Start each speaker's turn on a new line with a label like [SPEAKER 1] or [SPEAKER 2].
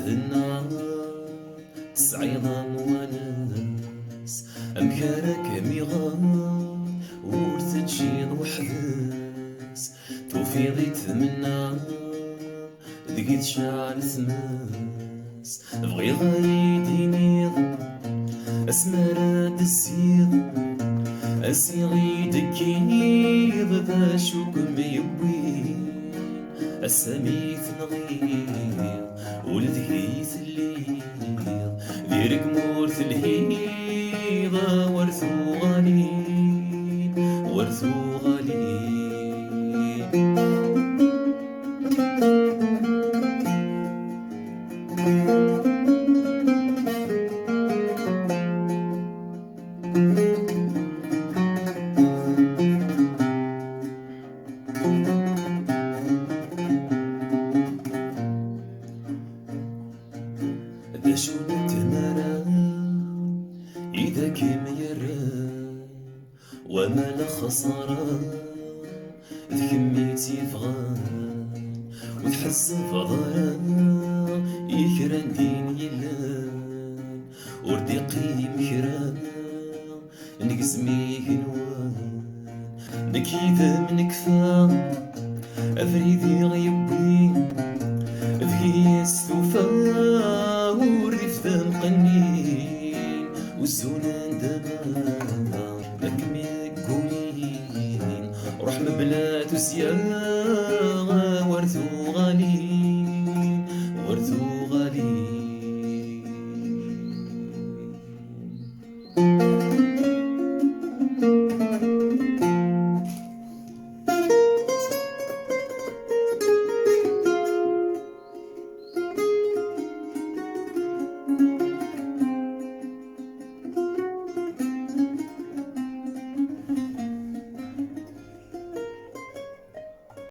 [SPEAKER 1] النار تسعيضا وناس أمكارك ميغان ورتجين وحداس توفيضي تمنى دقيت شعل ثماس بغي غايدي نيض أسمراد السيض أسيغي دكيض ذا شوكم يوين السميث نغيض ولدهيث الليض ذيرك مورث الهيضة ورثو غاليب ورثو غاليب داشون التمارا إذا كيم يرى وما لا خسارة ذكميتي فغان وتحس فضايا يكران دين يلان وردي قيم كران نقسمي كنوان نكيذا من كفا أفريدي غيبي ذكي استوفا ورث مقنين والزونان دابا لكمي كونين روح مبلات وسياغا ورثو